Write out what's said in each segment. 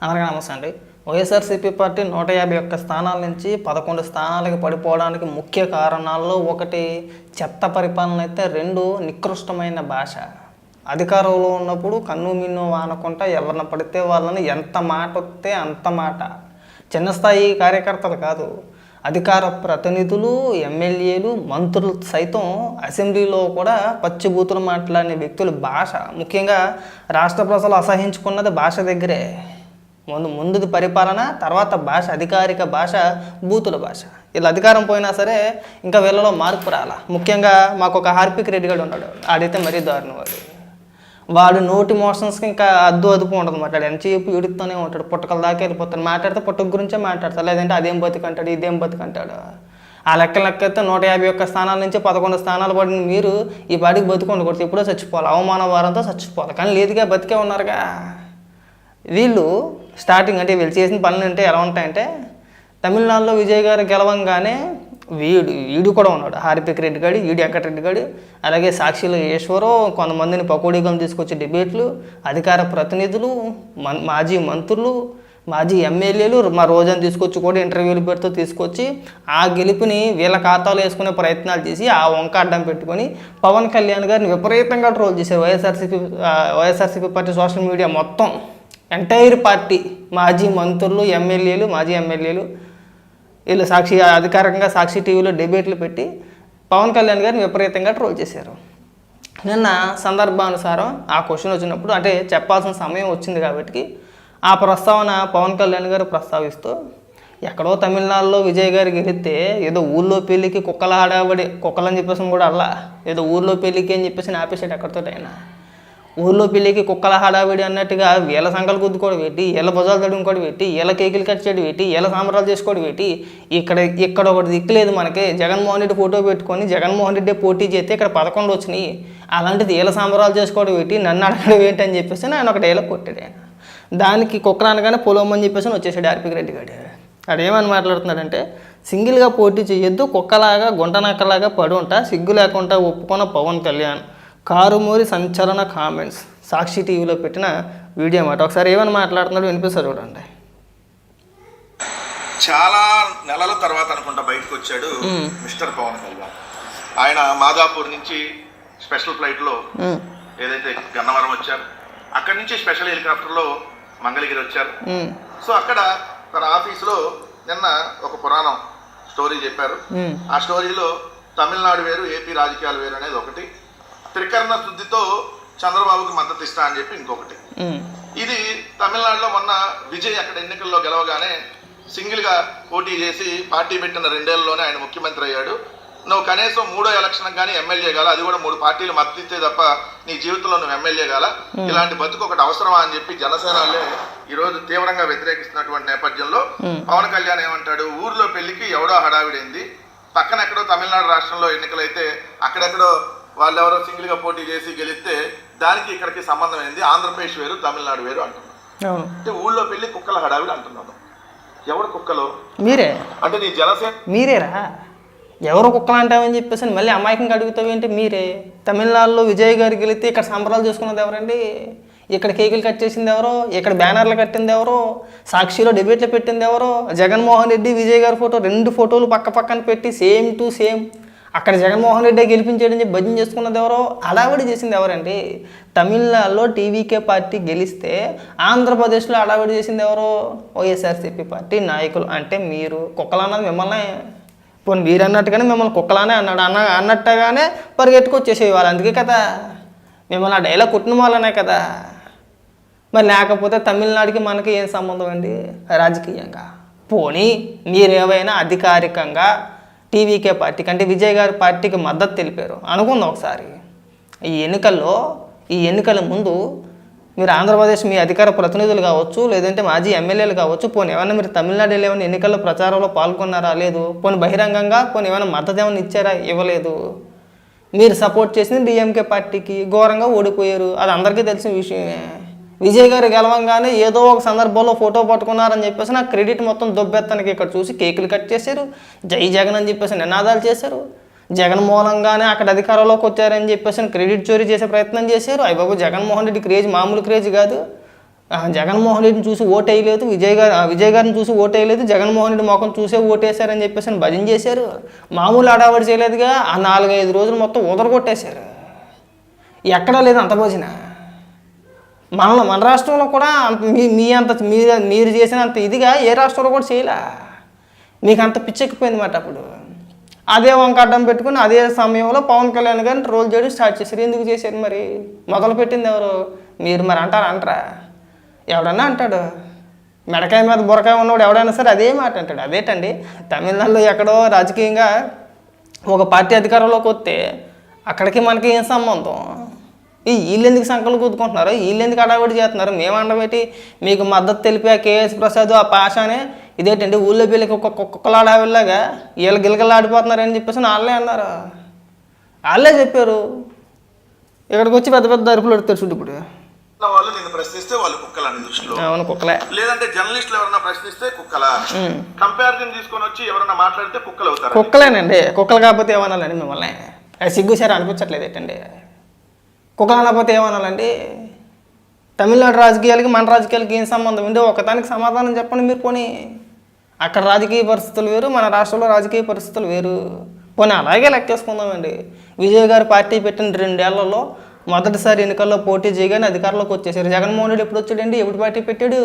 అందరికీ నమస్తే అండి. వైఎస్ఆర్సీపీ పార్టీ 151 స్థానాల నుంచి 11 స్థానాలకు పడిపోవడానికి ముఖ్య కారణాల్లో ఒకటి చెత్త పరిపాలన అయితే, రెండు నికృష్టమైన భాష. అధికారంలో ఉన్నప్పుడు కన్ను మిన్ను ఆనకుండా ఎవరిని పడితే వాళ్ళని ఎంత మాట వస్తే అంత మాట. చిన్న స్థాయి కార్యకర్తలు కాదు, అధికార ప్రతినిధులు, ఎమ్మెల్యేలు, మంత్రులు సైతం అసెంబ్లీలో కూడా పచ్చిబూతులు మాట్లాడిన వ్యక్తుల భాష, ముఖ్యంగా రాష్ట్ర ప్రజలు అసహించుకున్నది భాష దగ్గరే. ముందుది పరిపాలన, తర్వాత భాష, అధికారిక భాష బూతుల భాష. వీళ్ళు అధికారం పోయినా సరే ఇంకా వీళ్ళలో మార్పు రాలా. ముఖ్యంగా మాకు ఒక హార్పిక్ రెడ్డి గారు ఉన్నాడు, ఆడైతే మరీ దారుణం. వాడు నోటి మోషన్స్కి ఇంకా అదుపు ఉండదు. మాట్లాడు ఎంతసేపు ఇడుతూనే ఉంటాడు, పుట్టకల దాకా వెళ్ళిపోతాడు. మాట్లాడితే పుట్టక గురించే మాట్లాడతాడు, లేదంటే అదేం బతికంటాడు, ఇదేం బతికంటాడు. ఆ లెక్కైతే 151 స్థానాల నుంచి 11 స్థానాలు పడిన మీరు ఈ పాటికి బతుకుండకూడదు, ఎప్పుడో చచ్చిపోవాలి, అవమాన వారంతో చచ్చిపోవాలి. కానీ లేదుగా, బతికే ఉన్నారుగా. వీళ్ళు స్టార్టింగ్ అంటే వీళ్ళు చేసిన పనులు అంటే ఎలా ఉంటాయంటే, తమిళనాడులో విజయ్ గారు గెలవంగానే వీడు కూడా ఉన్నాడు, హార్పిక్ రెడ్డి గాడు, వెంకటరెడ్డి గాడు, అలాగే సాక్షిలో ఈశ్వరం, కొంతమందిని పకోడీగం తీసుకొచ్చి డిబేట్లు, అధికార ప్రతినిధులు, మాజీ మంత్రులు, మాజీ ఎమ్మెల్యేలు, మా రోజాను తీసుకొచ్చి కూడా ఇంటర్వ్యూలు పెడుతూ తీసుకొచ్చి ఆ గెలుపుని వీళ్ళ ఖాతాలో వేసుకునే ప్రయత్నాలు చేసి ఆ వంక అడ్డం పెట్టుకొని పవన్ కళ్యాణ్ గారిని విపరీతంగా ట్రోల్ చేశారు. వైఎస్ఆర్సీపీ పార్టీ సోషల్ మీడియా మొత్తం, ఎంటైర్ పార్టీ, మాజీ మంత్రులు, మాజీ ఎమ్మెల్యేలు వీళ్ళు అధికారికంగా సాక్షి టీవీలో డిబేట్లు పెట్టి పవన్ కళ్యాణ్ గారిని విపరీతంగా ట్రోల్ చేశారు. నిన్న సందర్భానుసారం ఆ క్వశ్చన్ వచ్చినప్పుడు, అంటే చెప్పాల్సిన సమయం వచ్చింది కాబట్టి ఆ ప్రస్తావన పవన్ కళ్యాణ్ గారు ప్రస్తావిస్తూ, ఎక్కడో తమిళనాడులో విజయ్ గారు గెలిస్తే ఏదో ఊళ్ళో పెళ్ళికి కుక్కల హడావడి, కుక్కలని చెప్పేసి కూడా అలా ఏదో ఊళ్ళో పెళ్ళికి అని చెప్పేసి ఆపేసాడు. ఎక్కడితో అయినా ఊళ్ళో పెళ్ళికి కుక్కల హడావిడి అన్నట్టుగా వీళ్ళ సంఘాలు గుద్దుకోవడం పెట్టి, వీళ్ళ భుజాలు తడుముకోవడం పెట్టి, వీళ్ళ కేకులు కట్ చేయడం పెట్టి, వీళ్ళ సాంబరాలు చేసుకోవడం పెట్టి, ఇక్కడ ఒకటి దిక్కులేదు మనకి. జగన్మోహన్ రెడ్డి ఫోటో పెట్టుకొని జగన్మోహన్ రెడ్డి పోటీ చేస్తే ఇక్కడ 11 వచ్చినాయి, అలాంటిది వీళ్ళ సాంబరాలు చేసుకోవడం పెట్టి నన్ను అడగడం ఏంటి అని చెప్పేసి ఆయన ఒక డైలాగ్ కొట్టాడు. ఆయన దానికి కుక్కలు అనగానే పొలమని చెప్పేసి వచ్చేసాడు హార్పిక్ రెడ్డి గారు. అదేమని మాట్లాడుతున్నాడంటే, సింగిల్గా పోటీ చేయొద్దు, కుక్కలాగా గుంటనక్కలాగా పడి ఉంటా, సిగ్గు లేకుండా ఒప్పుకున్న పవన్ కళ్యాణ్, కారుమూరి సంచలన కామెంట్స్. సాక్షి టీవీలో పెట్టిన వీడియో అన్నమాట. ఒకసారి ఏమని మాట్లాడుతున్నాడు వినిపిస్తారు చూడండి. చాలా నెలల తర్వాత అనుకుంటా బయటకు వచ్చాడు మిస్టర్ పవన్ కళ్యాణ్. ఆయన మాదాపూర్ నుంచి స్పెషల్ ఫ్లైట్లో ఏదైతే గన్నవరం వచ్చారు, అక్కడి నుంచి స్పెషల్ హెలికాప్టర్లో మంగళగిరి వచ్చారు. సో అక్కడ తన ఆఫీసులో నిన్న ఒక పురాణం స్టోరీ చెప్పారు. ఆ స్టోరీలో తమిళనాడు వేరు, ఏపీ రాజకీయాలు వేరు అనేది ఒకటి, త్రికరణ శుద్ధితో చంద్రబాబుకి మద్దతు ఇస్తా అని చెప్పి ఇంకొకటి. ఇది తమిళనాడులో మొన్న విజయ్ అక్కడ ఎన్నికల్లో గెలవగానే సింగిల్గా పోటీ చేసి పార్టీ పెట్టిన 2 ఏళ్లలోనే ఆయన ముఖ్యమంత్రి అయ్యాడు. నువ్వు కనీసం 3వ ఎలక్షన్ కానీ ఎమ్మెల్యే కాల, అది కూడా 3 పార్టీలు మద్దతు ఇస్తే తప్ప నీ జీవితంలో నువ్వు ఎమ్మెల్యే కాల, ఇలాంటి బతుకు ఒకటి అవసరమా అని చెప్పి జనసేనలే ఈరోజు తీవ్రంగా వ్యతిరేకిస్తున్నటువంటి నేపథ్యంలో పవన్ కళ్యాణ్ ఏమంటాడు, ఊర్లో పెళ్లికి ఎవడో హడావిడైంది, పక్కన ఎక్కడో తమిళనాడు రాష్ట్రంలో ఎన్నికలైతే అక్కడెక్కడో వాళ్ళెవరో సింగిల్గా పోటీ చేసి గెలిస్తే దానికి ఇక్కడికి సంబంధం ఏంది, ఆంధ్రప్రదేశ్ వేరు తమిళనాడు వేరు అంటున్నాం. అంటే ఊళ్ళో పెళ్లి కుక్కల హడావిడి అంటున్నాను. ఎవరు కుక్కలు? మీరే. అంటే నీ జనసేన మీరేరా? ఎవరు కుక్కలు అంటామని చెప్పేసి మళ్ళీ అమాయకంగా అడుగుతావేంటి? మీరే. తమిళనాడులో విజయ్ గారు గెలిస్తే ఇక్కడ సంబరాలు చేసుకున్నది ఎవరండి? ఇక్కడ కేకులు కట్ చేసింది ఎవరో? ఇక్కడ బ్యానర్లు కట్టింది ఎవరో? సాక్షిలో డిబేట్లు పెట్టింది ఎవరో? జగన్మోహన్ రెడ్డి విజయ్ గారి ఫోటో 2 ఫోటోలు పక్కన పెట్టి సేమ్ టు సేమ్ అక్కడ జగన్మోహన్ రెడ్డి గెలిపించేయడం చెప్పి భజన చేసుకున్నది ఎవరో? హడావిడి చేసింది ఎవరండి? తమిళనాడులో టీవీకే పార్టీ గెలిస్తే ఆంధ్రప్రదేశ్లో హడావిడి చేసింది ఎవరో? వైఎస్ఆర్సీపీ పార్టీ నాయకులు. అంటే మీరు కుక్కలు అన్నది మిమ్మల్ని, పోనీ మీరు అన్నట్టుగానే మిమ్మల్ని కుక్కలానే అన్నట్టుగానే పరిగెత్తుకొచ్చేసేవి వాళ్ళు. అందుకే కదా మిమ్మల్ని ఆ డైలాగ్ కొట్టిన వాళ్ళనే కదా. మరి లేకపోతే తమిళనాడుకి మనకి ఏం సంబంధం అండి రాజకీయంగా? పోనీ మీరేమైనా అధికారికంగా టీవీకే పార్టీకి అంటే విజయ్ గారి పార్టీకి మద్దతు తెలిపారు అనుకుందాం ఒకసారి. ఈ ఎన్నికల ముందు మీరు ఆంధ్రప్రదేశ్ మీ అధికార ప్రతినిధులు కావచ్చు, లేదంటే మాజీ ఎమ్మెల్యేలు కావచ్చు, పోనీ ఏమైనా మీరు తమిళనాడు ఏమైనా ఎన్నికల్లో ప్రచారంలో పాల్గొన్నారా? లేదు. పోనీ బహిరంగంగా ఏమైనా మద్దతు ఏమైనా ఇచ్చారా? ఇవ్వలేదు. మీరు సపోర్ట్ చేసింది డిఎంకే పార్టీకి, ఘోరంగా ఓడిపోయారు, అది అందరికీ తెలిసిన విషయమే. విజయ్ గారు గెలవంగానే ఏదో ఒక సందర్భంలో ఫోటో పట్టుకున్నారని చెప్పేసి నాకు క్రెడిట్ మొత్తం దొబ్బెత్తనికి ఇక్కడ చూసి కేకులు కట్ చేశారు, జై జగన్ అని చెప్పేసి నినాదాలు చేశారు. జగన్ మూలంగానే అక్కడ అధికారంలోకి వచ్చారని చెప్పేసి క్రెడిట్ చోరీ చేసే ప్రయత్నం చేశారు. అయ్యబాబు జగన్మోహన్ రెడ్డి క్రేజ్ మామూలు క్రేజ్ కాదు. జగన్మోహన్ రెడ్డిని చూసి ఓటేయలేదు, విజయ్ గారిని చూసి ఓటేయలేదు, జగన్మోహన్ రెడ్డి మొఖం చూసే ఓటేశారని చెప్పేసి భజన చేశారు. మామూలు అడావడి చేయలేదుగా. ఆ 4-5 రోజులు మొత్తం ఉదరగొట్టేశారు. ఎక్కడా లేదు అంత భజన. మన రాష్ట్రంలో కూడా మీరు చేసినంత ఇదిగా ఏ రాష్ట్రంలో కూడా చేయలే. మీకు అంత పిచ్చెక్కిపోయింది మాట. అప్పుడు అదే వంక అడ్డం పెట్టుకుని అదే సమయంలో పవన్ కళ్యాణ్ గారిని ట్రోల్ చేయడం స్టార్ట్ చేశారు. ఎందుకు చేశారు మరి? మొదలు పెట్టింది ఎవరు? మీరు. మరి అంటారా? ఎవడన్నా అంటాడు. మెడకాయ మీద బురకాయ ఉన్నవాడు ఎవడైనా సరే అదే మాట అంటాడు. అదేటండి, తమిళనాడులో ఎక్కడో రాజకీయంగా ఒక పార్టీ అధికారంలోకి వస్తే అక్కడికి మనకి ఏం సంబంధం? వీళ్ళు ఎందుకు సంకలు కూతుకుంటున్నారు? వీళ్ళు ఎందుకు అడావిడి చేస్తున్నారు? మేమండబెట్టి మీకు మద్దతు తెలిపి కేఎస్ ప్రసాద్ ఆ పాషానే ఇదేంటండి ఊళ్ళో పిల్లకి కుక్కలాడావిలాగా వీళ్ళు గిలగలాడిపోతున్నారని చెప్పేసి వాళ్ళే అన్నారు. వాళ్ళే చెప్పారు. ఇక్కడికి వచ్చి పెద్ద పెద్ద అరుపులు పెడతారు చూడు. ఇప్పుడు వాళ్ళు నిన్ను ప్రశ్నిస్తే వాళ్ళు కుక్కలని దృష్టిలో. అవును, కుక్కలే. లేదంటే జర్నలిస్టులు ఎవరన్నా ప్రశ్నిస్తే కుక్కలా? కంపారిజన్ తీసుకొని వచ్చి ఎవరన్నా మాట్లాడితే కుక్కలు అవుతారు. కుక్కలేనండి. కుక్కలు కాకపోతే ఏమనాలండి మిమ్మల్ని? సిగ్గుసారి అనిపించట్లేదు ఏంటండి? కుక్కలు అనకపోతే ఏమనాలండి? తమిళనాడు రాజకీయాలకి మన రాజకీయాలకి ఏం సంబంధం ఉంటే ఒకదానికి సమాధానం చెప్పండి మీరు. పోనీ అక్కడ రాజకీయ పరిస్థితులు వేరు, మన రాష్ట్రంలో రాజకీయ పరిస్థితులు వేరు. పోనీ అలాగే లెక్కేసుకుందామండి. విజయ్ గారు పార్టీ పెట్టిన 2 ఏళ్లలో మొదటిసారి ఎన్నికల్లో పోటీ చేయగానే అధికారంలోకి వచ్చేసారు. జగన్మోహన్ రెడ్డి ఎప్పుడు వచ్చాడండి? ఎప్పుడు పార్టీ పెట్టాడు?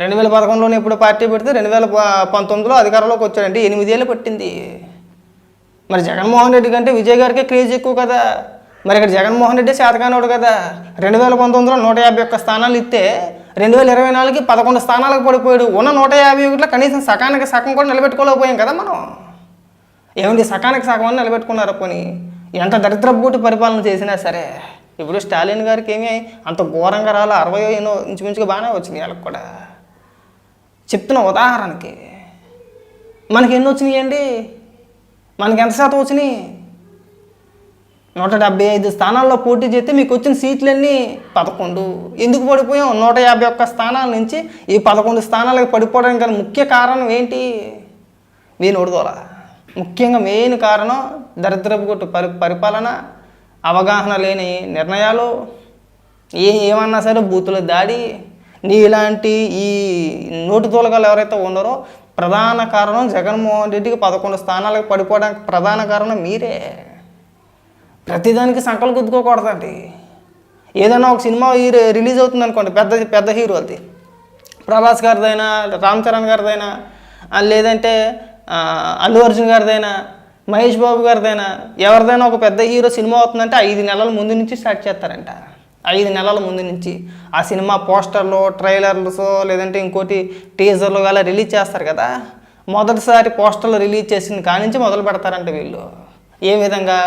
2011లోనే ఎప్పుడు పార్టీ పెడితే 2019లో అధికారంలోకి వచ్చాడండి. 8 ఏళ్ళు పట్టింది. మరి జగన్మోహన్ రెడ్డి కంటే విజయ్ గారికే క్రేజ్ ఎక్కువ కదా. మరి ఇక్కడ జగన్మోహన్ రెడ్డి శాతకానోడు కదా. 2019లో 151 స్థానాలు ఇస్తే 2024కి 11 స్థానాలకు పడిపోయాడు. ఉన్న 151లో కనీసం సగం కూడా నిలబెట్టుకోలేకపోయాం కదా మనం. ఏమండి, సగానికి సగం అని నిలబెట్టుకున్నారు. పోనీ ఎంత దరిద్రపుటి పరిపాలన చేసినా సరే. ఇప్పుడు స్టాలిన్ గారికి ఏమీ అంత ఘోరంగా రాలే. 60 ఇంచుమించుగా బాగానే వచ్చినాయి వాళ్ళకి కూడా. చెప్తున్న ఉదాహరణకి మనకి ఎన్ని వచ్చినాయండి? మనకి ఎంత శాతం వచ్చినాయి? 175 స్థానాల్లో పోటీ చేస్తే మీకు వచ్చిన సీట్లన్నీ 11. ఎందుకు పడిపోయాం? 151 స్థానాల నుంచి ఈ 11 స్థానాలకు పడిపోవడానికి గల ముఖ్య కారణం ఏంటి? మీరు నోడుకోవాలా. ముఖ్యంగా మెయిన్ కారణం దరిద్రపు కొట్టు పరిపాలన, అవగాహన లేని నిర్ణయాలు, ఏమన్నా సరే బూతుల దాడి. ఇలాంటి ఈ నోటి తోలగాలు ఎవరైతే ఉన్నారో ప్రధాన కారణం జగన్మోహన్ రెడ్డికి 11 స్థానాలకు పడిపోవడానికి ప్రధాన కారణం మీరే. ప్రతిదానికి సంకలు గుద్దుకోకూడదండి. ఏదైనా ఒక సినిమా రిలీజ్ అవుతుంది అనుకోండి, పెద్ద హీరోలది, ప్రభాస్ గారిదైనా, రామ్ చరణ్ గారిదైనా, లేదంటే అల్లు అర్జున్ గారిదైనా, మహేష్ బాబు గారిదైనా, ఎవరిదైనా ఒక పెద్ద హీరో సినిమా అవుతుందంటే 5 నెలల ముందు నుంచి స్టార్ట్ చేస్తారంట. 5 నెలల ముందు నుంచి ఆ సినిమా పోస్టర్లు, ట్రైలర్స్, లేదంటే ఇంకోటి టీజర్లు అలా రిలీజ్ చేస్తారు కదా. మొదటిసారి పోస్టర్లు రిలీజ్ చేసిన కానించి మొదలు పెడతారంట వీళ్ళు. ఏ విధంగా?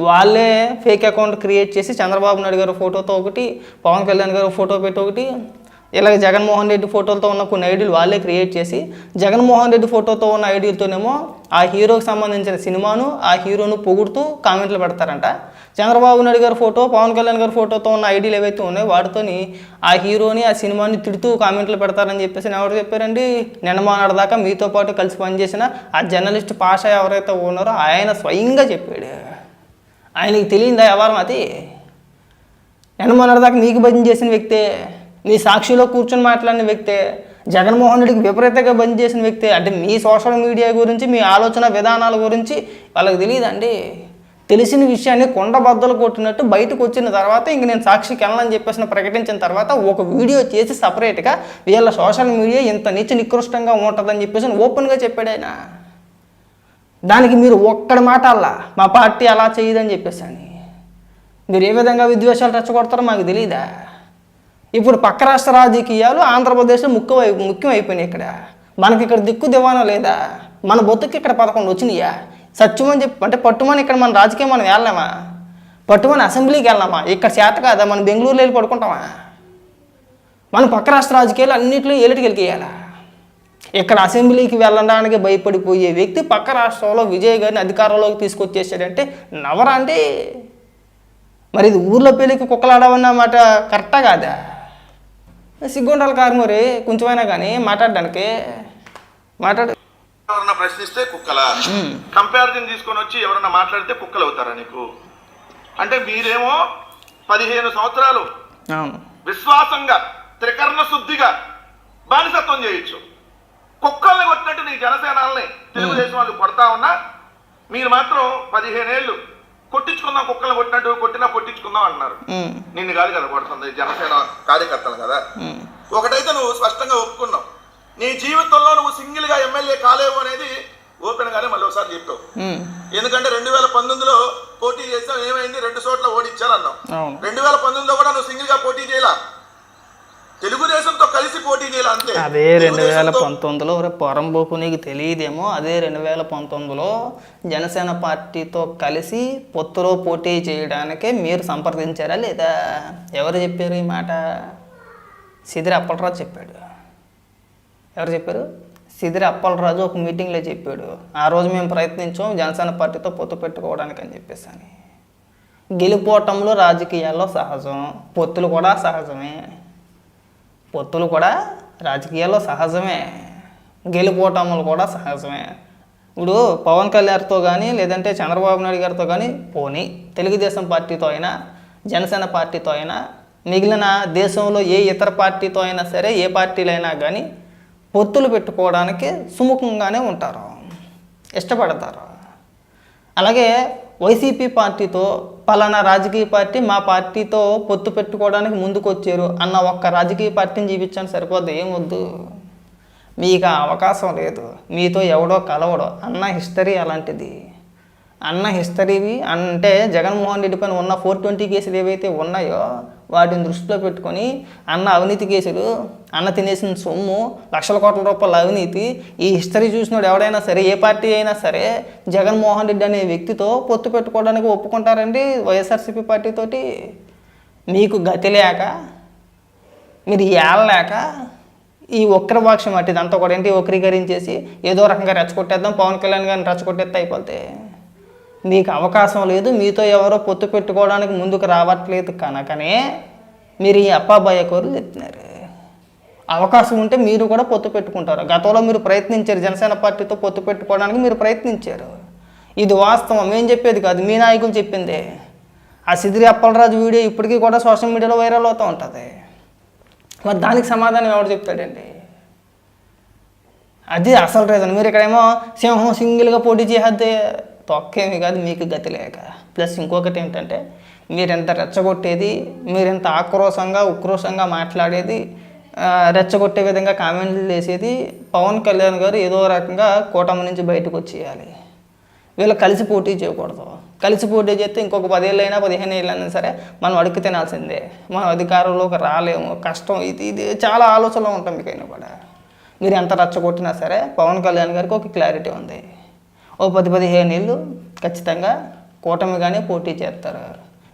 వాళ్ళే ఫేక్ అకౌంట్ క్రియేట్ చేసి చంద్రబాబు నాయుడు గారి ఫోటోతో ఒకటి, పవన్ కళ్యాణ్ గారి ఫోటో పెట్టి ఒకటి, ఇలాగ జగన్మోహన్ రెడ్డి ఫోటోలతో ఉన్న కొన్ని ఐడీలు వాళ్ళే క్రియేట్ చేసి, జగన్మోహన్ రెడ్డి ఫోటోతో ఉన్న ఐడీలతోనేమో ఆ హీరోకి సంబంధించిన సినిమాను, ఆ హీరోను పొగుడుతూ కామెంట్లు పెడతారంట. చంద్రబాబు నాయుడు గారి ఫోటో, పవన్ కళ్యాణ్ గారి ఫోటోతో ఉన్న ఐడీలు ఏవైతే ఉన్నాయో వాటితోని ఆ హీరోని, ఆ సినిమాని తిడుతూ కామెంట్లు పెడతారని చెప్పేసి ఎవరు చెప్పారండి? నిన్నమానాడు దాకా మీతో పాటు కలిసి పనిచేసిన ఆ జర్నలిస్ట్ పాషా ఎవరైతే ఉన్నారో ఆయన స్వయంగా చెప్పాడు. ఆయనకి తెలియదా వ్యవహారం అది? నిన్నమానాడు దాకా మీకు భజన చేసిన వ్యక్తే, మీ సాక్షిలో కూర్చొని మాట్లాడిన వ్యక్తే, జగన్మోహన్ రెడ్డికి విపరీతంగా బంద్ చేసిన వ్యక్తే. అంటే మీ సోషల్ మీడియా గురించి, మీ ఆలోచన విధానాల గురించి వాళ్ళకి తెలియదండి. తెలిసిన విషయాన్ని కొండ బద్దలు కొట్టినట్టు బయటకు వచ్చిన తర్వాత ఇంక నేను సాక్షికి వెళ్ళని చెప్పేసి ప్రకటించిన తర్వాత ఒక వీడియో చేసి సపరేట్గా వీళ్ళ సోషల్ మీడియా ఇంత నికృష్టంగా ఉంటుందని చెప్పేసి ఓపెన్గా చెప్పాడు ఆయన. దానికి మీరు ఒక్కడి మాట అలా మా పార్టీ అలా చేయదని చెప్పేసి అని మీరు ఏ విధంగా విద్వేషాలు రెచ్చగొడతారో మాకు తెలియదా? ఇప్పుడు పక్క రాష్ట్ర రాజకీయాలు ఆంధ్రప్రదేశ్లో ముఖ్యం అయిపోయినాయి. ఇక్కడ మనకి ఇక్కడ దిక్కు దివానా లేదా? మన బొత్తుకి ఇక్కడ 11 వచ్చినాయా? సత్యమని చెప్పి అంటే పట్టుమని ఇక్కడ మన రాజకీయం మనం వెళ్ళామా? పట్టుమని అసెంబ్లీకి వెళ్ళామా? ఇక్కడ చేత కాదా? మనం బెంగళూరులో వెళ్ళి పడుకుంటామా? మనం పక్క రాష్ట్ర రాజకీయాలు అన్నింటిలో ఏలిటికి వెళ్ళియాలా? ఇక్కడ అసెంబ్లీకి వెళ్ళడానికి భయపడిపోయే వ్యక్తి పక్క రాష్ట్రంలో విజయ్ గారిని అధికారంలోకి తీసుకొచ్చేసాడంటే నవరా అండి. మరి ఇది ఊర్లో పెళ్ళికి కుక్కలాడవన్న మాట కరెక్టా కాదా? సిగ్గుండాలి కారు మరి కొంచెమైనా కానీ మాట్లాడడానికి. ఎవరన్నా ప్రశ్నిస్తే కుక్కలా? కంపారిజన్ తీసుకొని వచ్చి ఎవరన్నా మాట్లాడితే కుక్కలు అవుతారా నీకు? అంటే మీరేమో 15 సంవత్సరాలు విశ్వాసంగా త్రికరణ శుద్ధిగా బానిసత్వం చేయొచ్చు. కుక్కల్ని కొట్టినట్టు నీ జనసేనాల్ని తెలుగుదేశం వాళ్ళు కొడతా ఉన్నా మీరు మాత్రం 15 ఏళ్ళు కొట్టించుకుందాం, కుక్కల్ని కొట్టినట్టు కొట్టినా కొట్టించుకుందాం అంటున్నారు. నిన్ను కాదు కదా కొడుతుంది, జనసేన కార్యకర్తలు కదా. ఒకటైతే నువ్వు స్పష్టంగా ఒప్పుకున్నావు, నీ జీవితంలో నువ్వు సింగిల్ గా ఎమ్మెల్యే కాలేవు అనేది ఓపెన్ గానే మళ్ళీ ఒకసారి చెప్పావు. ఎందుకంటే 2019లో పోటీ చేసావు, ఏమైంది 2 చోట్ల ఓడించారన్నావు. 2019లో కూడా నువ్వు సింగిల్ గా పోటీ చేయాల, తెలుగుదేశంతో కలిసి పోటీ చేయాలి అంతే. అదే 2019లో పొరంబోకు నీకు తెలియదేమో, అదే 2019లో జనసేన పార్టీతో కలిసి పొత్తులో పోటీ చేయడానికే మీరు సంప్రదించారా లేదా? ఎవరు చెప్పారు ఈ మాట? సిదిరి అప్పలరాజు చెప్పాడు. ఎవరు చెప్పారు? సిదిరి అప్పలరాజు ఒక మీటింగ్లో చెప్పాడు. ఆ రోజు మేము ప్రయత్నించాం జనసేన పార్టీతో పొత్తు పెట్టుకోవడానికి అని చెప్పేసి అని. గెలిపోవటంలో రాజకీయాల్లో సహజం, పొత్తులు కూడా సహజమే. పొత్తులు కూడా రాజకీయాల్లో సహజమే, గెలిపోవటములు కూడా సహజమే. ఇప్పుడు పవన్ కళ్యాణ్తో కానీ లేదంటే చంద్రబాబు నాయుడు గారితో కానీ పోనీ తెలుగుదేశం పార్టీతో అయినా జనసేన పార్టీతో అయినా మిగిలిన దేశంలో ఏ ఇతర పార్టీతో అయినా సరే, ఏ పార్టీలైనా కానీ పొత్తులు పెట్టుకోవడానికి సుముఖంగానే ఉంటారు, ఇష్టపడతారు. అలాగే వైసీపీ పార్టీతో పలానా రాజకీయ పార్టీ మా పార్టీతో పొత్తు పెట్టుకోవడానికి ముందుకు వచ్చారు అన్న ఒక్క రాజకీయ పార్టీని చూపించండి సరిపోద్ది, ఏమొద్దు. మీకు ఆ అవకాశం లేదు, మీతో ఎవడో కలవడో. అన్న హిస్టరీ అలాంటిది. అన్న హిస్టరీవి అంటే జగన్మోహన్ రెడ్డి పైన ఉన్న 420 కేసులు ఏవైతే ఉన్నాయో వాటిని దృష్టిలో పెట్టుకొని అన్న అవినీతి కేసులు, అన్న తినేసిన సొమ్ము, లక్షల కోట్ల రూపాయల అవినీతి, ఈ హిస్టరీ చూసినోడు ఎవడైనా సరే, ఏ పార్టీ అయినా సరే జగన్మోహన్ రెడ్డి అనే వ్యక్తితో పొత్తు పెట్టుకోవడానికి ఒప్పుకుంటారండి వైఎస్ఆర్సీపీ పార్టీతోటి? మీకు గతి లేక, మీరు ఏళ్ళలేక ఈ వక్రభాషం అంటే ఇదంతా కూడా ఏంటి వక్రీకరించేసి ఏదో రకంగా రెచ్చగొట్టేద్దాం, పవన్ కళ్యాణ్ గారిని రెచ్చగొట్టేస్తే అయిపోతే. మీకు అవకాశం లేదు, మీతో ఎవరో పొత్తు పెట్టుకోవడానికి ముందుకు రావట్లేదు కనుకనే మీరు ఈ అప్పాబాయ కోరులు చెప్తున్నారు. అవకాశం ఉంటే మీరు కూడా పొత్తు పెట్టుకుంటారు. గతంలో మీరు ప్రయత్నించారు, జనసేన పార్టీతో పొత్తు పెట్టుకోవడానికి మీరు ప్రయత్నించారు. ఇది వాస్తవం, మేము చెప్పేది కాదు, మీ నాయకులు చెప్పిందే. ఆ సిదిరి అప్పలరాజు వీడియో ఇప్పటికీ కూడా సోషల్ మీడియాలో వైరల్ అవుతూ ఉంటుంది. మరి దానికి సమాధానం ఎవరు చెప్తాడండి? అది అసలు రీజన్. మీరు ఇక్కడేమో సింహం సింగిల్గా పోటీ చేస్తే తొక్కేమి కాదు, మీకు గతి లేక. ప్లస్ ఇంకొకటి ఏంటంటే మీరెంత రెచ్చగొట్టేది, మీరెంత ఆక్రోశంగా ఉక్రోషంగా మాట్లాడేది, రెచ్చగొట్టే విధంగా కామెంట్లు చేసేది, పవన్ కళ్యాణ్ గారు ఏదో రకంగా కూటమి నుంచి బయటకు వచ్చేయాలి, వీళ్ళు కలిసి పోటీ చేయకూడదు. కలిసి పోటీ చేస్తే ఇంకొక 10 ఏళ్ళైనా 15 ఏళ్ళైనా సరే మనం అడుగు తినాల్సిందే, మనం అధికారంలోకి రాలేము, కష్టం, ఇది చాలా ఆలోచనలు ఉంటాం మీకైనా కూడా. మీరు ఎంత రెచ్చగొట్టినా సరే పవన్ కళ్యాణ్ గారికి ఒక క్లారిటీ ఉంది, ఓ 10-15 ఏళ్ళు ఖచ్చితంగా కూటమిగానే పోటీ చేస్తారు.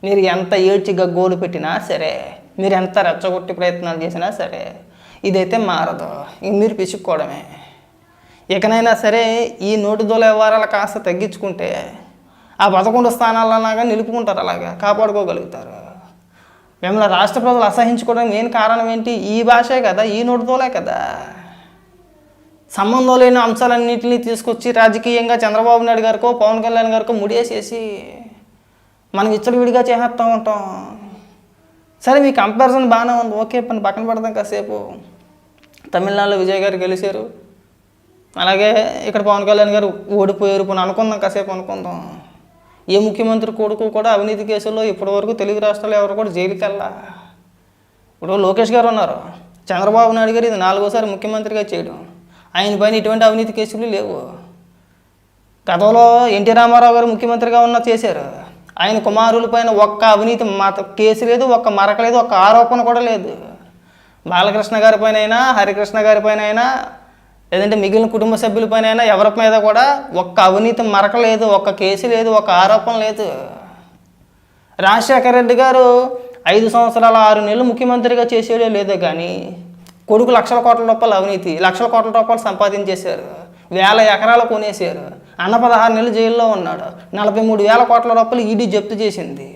మీరు ఎంత ఏడ్చి గగ్గోలు పెట్టినా సరే, మీరు ఎంత రెచ్చగొట్టి ప్రయత్నాలు చేసినా సరే ఇదైతే మారదు. ఇంక మీరు పిసుక్కోవడమే. ఇకనైనా సరే ఈ నోటి దోల వ్యవహారాలు కాస్త తగ్గించుకుంటే ఆ 11 స్థానాలలాగా నిలుపుకుంటారు, అలాగా కాపాడుకోగలుగుతారు. మిమ్మల్ని రాష్ట్ర ప్రజలు అసహించుకోవడం మెయిన్ కారణం ఏంటి? ఈ భాషే కదా, ఈ నోటి దోలే కదా. సంబంధం లేని అంశాలన్నింటినీ తీసుకొచ్చి రాజకీయంగా చంద్రబాబు నాయుడు గారికో పవన్ కళ్యాణ్ గారికో ముడియేసేసి మనం విచ్చలవిడిగా చేసేస్తూ ఉంటాం. సరే మీ కంపారిజన్ బాగానే ఉంది, ఓకే, పక్కన పెడదాం కాసేపు. తమిళనాడులో విజయ్ గారు గెలిచారు, అలాగే ఇక్కడ పవన్ కళ్యాణ్ గారు ఓడిపోయారు, పోనీ అనుకుందాం, కాసేపు అనుకుందాం. ఏ ముఖ్యమంత్రి కొడుకు కూడా అవినీతి కేసుల్లో ఇప్పటివరకు తెలుగు రాష్ట్రాలు ఎవరు కూడా జైలుకి వెళ్ళా. ఇప్పుడు లోకేష్ గారు ఉన్నారు, చంద్రబాబు నాయుడు గారు ఇది 4వ సారి ముఖ్యమంత్రిగా చేయడం, ఆయన పైన ఇటువంటి అవినీతి కేసులు లేవు. గతంలో ఎన్టీ రామారావు గారు ముఖ్యమంత్రిగా ఉన్న చేశారు, ఆయన కుమారుల పైన ఒక్క అవినీతి కేసు లేదు, ఒక్క మరక లేదు, ఒక్క ఆరోపణ కూడా లేదు. బాలకృష్ణ గారి పైన అయినా, హరికృష్ణ గారి పైన అయినా, లేదంటే మిగిలిన కుటుంబ సభ్యుల పైన అయినా ఎవరి మీద కూడా ఒక్క అవినీతి మరక లేదు, ఒక్క కేసు లేదు, ఒక్క ఆరోపణ లేదు. రాజశేఖర రెడ్డి గారు 5 సంవత్సరాల 6 నెలలు ముఖ్యమంత్రిగా చేసేయడం లేదో కానీ కొడుకు లక్షల కోట్ల రూపాయలు అవినీతి, లక్షల కోట్ల రూపాయలు సంపాదించేశారు, 1000 ఎకరాలు కొనేశారు. అన్న 16 నెలలు జైల్లో ఉన్నాడు, 43,000 కోట్ల రూపాయలు ఈడీ జప్తు చేసింది.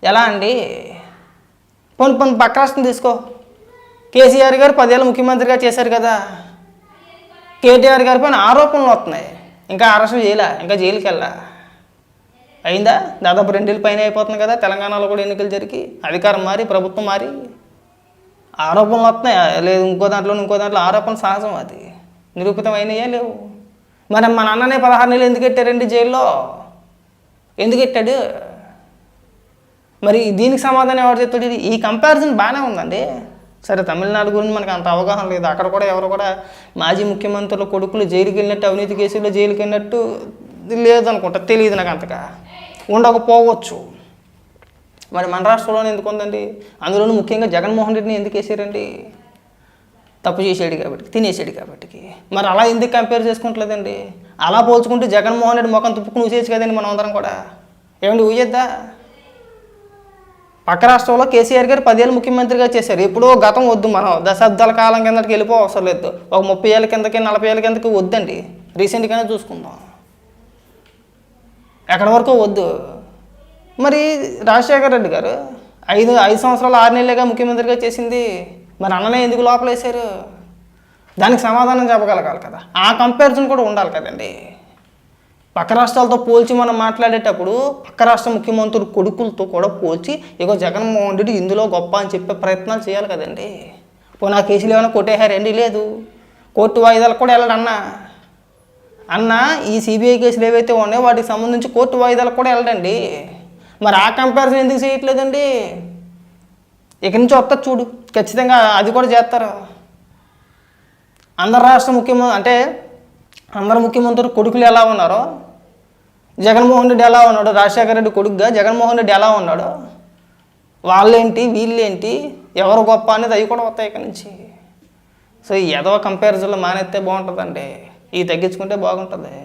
ఎలా అండి? పోనీ పక్క రాష్ట్రం తీసుకో, కేసీఆర్ గారు 10 ఏళ్ళు ముఖ్యమంత్రిగా చేశారు కదా, కేటీఆర్ గారి పైన ఆరోపణలు వస్తున్నాయి, ఇంకా అరెస్ట్ చేయలే, ఇంకా జైలుకి వెళ్ళా. అయిందా? దాదాపు 2 ఏళ్ళ పైన అయిపోతుంది కదా తెలంగాణలో కూడా ఎన్నికలు జరిగి, అధికారం మారి ప్రభుత్వం మారి. ఆరోపణలు వస్తున్నాయి, లేదు ఇంకో దాంట్లో ఆరోపణలు సహజం, అది నిరూపితం అయినాయా లేవు. మరి మన అన్ననే 16 నెలలు ఎందుకు పెట్టారండి జైల్లో? ఎందుకు పెట్టాడు? మరి దీనికి సమాధానం ఎవరు చెప్తాడు? ఈ కంపారిజన్ బాగానే ఉందండి. సరే, తమిళనాడు గురించి మనకు అంత అవగాహన లేదు. అక్కడ కూడా ఎవరు కూడా మాజీ ముఖ్యమంత్రుల కొడుకులు జైలుకి వెళ్ళినట్టు, అవినీతి కేసుల్లో జైలుకి వెళ్ళినట్టు లేదనుకుంటా, తెలియదు నాకు అంతగా, ఉండకపోవచ్చు. మరి మన రాష్ట్రంలోనే ఎందుకు ఉందండి? అందులోనూ ముఖ్యంగా జగన్మోహన్ రెడ్డిని ఎందుకు వేసారండి? తప్పు చేసాడు కాబట్టి, తినేసాడు కాబట్టి. మరి అలా ఎందుకు కంపేర్ చేసుకుంటలేదండి? అలా పోల్చుకుంటే జగన్మోహన్ రెడ్డి ముఖం తుప్పుకుని ఊసేయచ్చు కదండి మనం అందరం కూడా. ఏమండి ఊయొద్దా? పక్క రాష్ట్రంలో కేసీఆర్ గారు 10 ఏళ్ళు ముఖ్యమంత్రిగా చేశారు. ఎప్పుడో గతం వద్దు, మనం దశాబ్దాల కాలం కిందకి వెళ్ళిపో అవసరం లేదు. ఒక 30 ఏళ్ళ కిందకి 40 ఏళ్ళ కిందకి వద్దండి, రీసెంట్గానే చూసుకుందాం. ఎక్కడి వరకు వద్దు. మరి రాజశేఖర రెడ్డి గారు 5 సంవత్సరాలు 6 నెలలుగా ముఖ్యమంత్రిగా చేసింది. మరి అన్ననే ఎందుకు లోపలేశారు? దానికి సమాధానం చెప్పగలగాలి కదా. ఆ కంపారిజన్ కూడా ఉండాలి కదండి. పక్క రాష్ట్రాలతో పోల్చి మనం మాట్లాడేటప్పుడు పక్క రాష్ట్ర ముఖ్యమంత్రుల కొడుకులతో కూడా పోల్చి ఇగో జగన్మోహన్ రెడ్డి ఇందులో గొప్ప అని చెప్పే ప్రయత్నాలు చేయాలి కదండి. పోనీ ఆ కేసులు ఏమైనా కొట్టేశారండి? లేదు. కోర్టు వాయిదాలకు కూడా వెళ్ళడు అన్న ఈ సిబిఐ కేసులు ఏవైతే ఉన్నాయో వాటికి సంబంధించి కోర్టు వాయిదాలకు కూడా వెళ్ళడండి. మరి ఆ కంపారిజన్ ఎందుకు చేయట్లేదండి? ఇక్కడి నుంచి వస్తా చూడు, ఖచ్చితంగా అది కూడా చేస్తారు. అందరు ముఖ్యమంత్రులు కొడుకులు ఎలా ఉన్నారో, జగన్మోహన్ రెడ్డి ఎలా ఉన్నాడు, రాజశేఖర రెడ్డి కొడుకుగా జగన్మోహన్ రెడ్డి ఎలా ఉన్నాడు, వాళ్ళేంటి వీళ్ళేంటి, ఎవరు గొప్ప అనేది అవి కూడా వస్తాయి ఇక్కడి నుంచి. సో ఏదో కంపారిజన్లో మానేస్తే బాగుంటుందండి, ఇవి తగ్గించుకుంటే బాగుంటుంది.